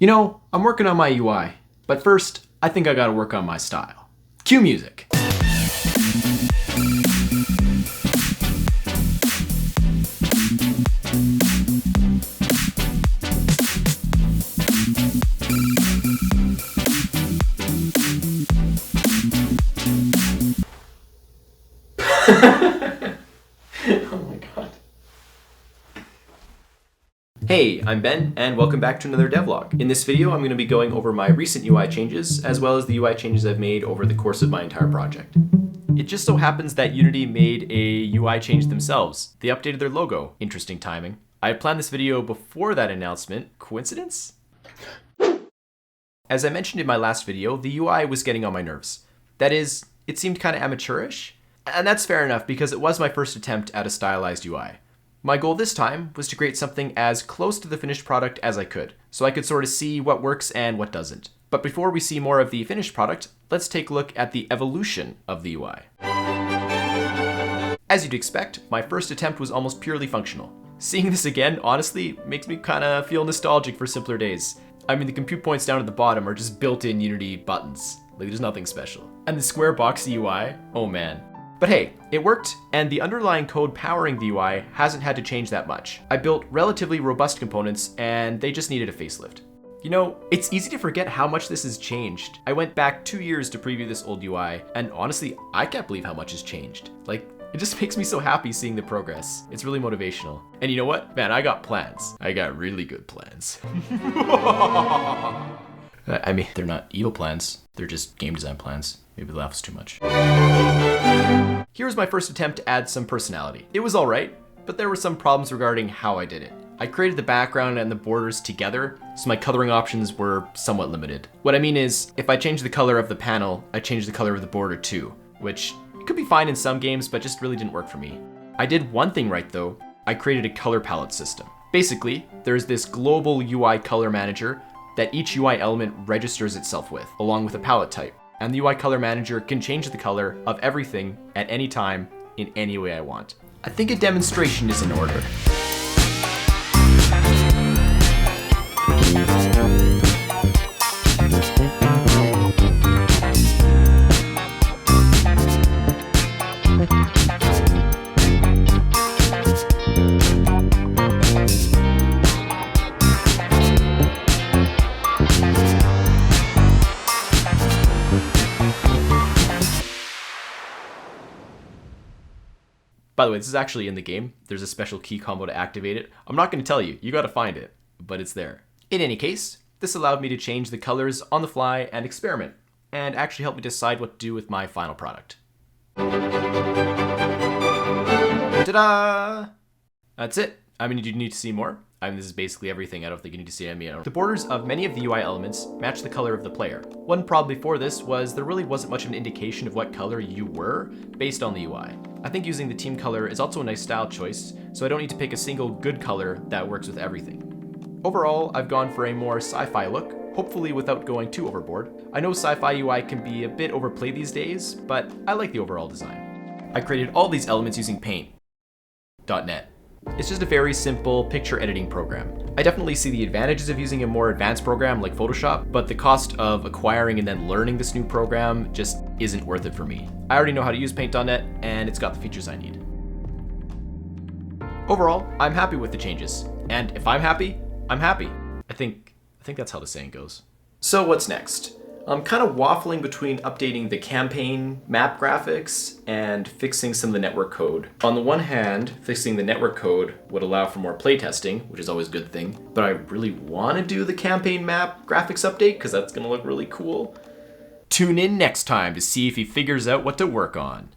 You know, I'm working on my UI, but first, I think I gotta work on my style. Cue music. Oh my god. Hey, I'm Ben, and welcome back to another devlog. In this video, I'm going to be going over my recent UI changes, as well as the UI changes I've made over the course of my entire project. It just so happens that Unity made a UI change themselves. They updated their logo. Interesting timing. I had planned this video before that announcement. Coincidence? As I mentioned in my last video, the UI was getting on my nerves. That is, it seemed kind of amateurish. And that's fair enough because it was my first attempt at a stylized UI. My goal this time was to create something as close to the finished product as I could, so I could sort of see what works and what doesn't. But before we see more of the finished product, let's take a look at the evolution of the UI. As you'd expect, my first attempt was almost purely functional. Seeing this again, honestly, makes me kind of feel nostalgic for simpler days. I mean, the compute points down at the bottom are just built-in Unity buttons. Like, there's nothing special. And the square boxy UI, oh man. But hey, it worked, and the underlying code powering the UI hasn't had to change that much. I built relatively robust components, and they just needed a facelift. You know, it's easy to forget how much this has changed. I went back 2 years to preview this old UI, and honestly, I can't believe how much has changed. Like, it just makes me so happy seeing the progress. It's really motivational. And you know what? Man, I got plans. I got really good plans. I mean, they're not evil plans. They're just game design plans. Maybe the laugh was too much. Here was my first attempt to add some personality. It was alright, but there were some problems regarding how I did it. I created the background and the borders together, so my coloring options were somewhat limited. What I mean is, if I change the color of the panel, I change the color of the border too, which could be fine in some games, but just really didn't work for me. I did one thing right though. I created a color palette system. Basically, there's this global UI color manager that each UI element registers itself with, along with a palette type. And the UI color manager can change the color of everything at any time in any way I want. I think a demonstration is in order. By the way, this is actually in the game. There's a special key combo to activate it. I'm not going to tell you, you got to find it, but it's there. In any case, this allowed me to change the colors on the fly and experiment, and actually help me decide what to do with my final product. Ta-da! That's it. I mean, do you need to see more? I mean, this is basically everything. I don't think you need to see any more. The borders of many of the UI elements match the color of the player. One problem before this was there really wasn't much of an indication of what color you were based on the UI. I think using the team color is also a nice style choice, so I don't need to pick a single good color that works with everything. Overall, I've gone for a more sci-fi look, hopefully without going too overboard. I know sci-fi UI can be a bit overplayed these days, but I like the overall design. I created all these elements using Paint.net. It's just a very simple picture editing program. I definitely see the advantages of using a more advanced program like Photoshop, but the cost of acquiring and then learning this new program just isn't worth it for me. I already know how to use Paint.net, and it's got the features I need. Overall, I'm happy with the changes. And if I'm happy, I'm happy. I think that's how the saying goes. So what's next? I'm kind of waffling between updating the campaign map graphics and fixing some of the network code. On the one hand, fixing the network code would allow for more playtesting, which is always a good thing, but I really want to do the campaign map graphics update because that's going to look really cool. Tune in next time to see if he figures out what to work on.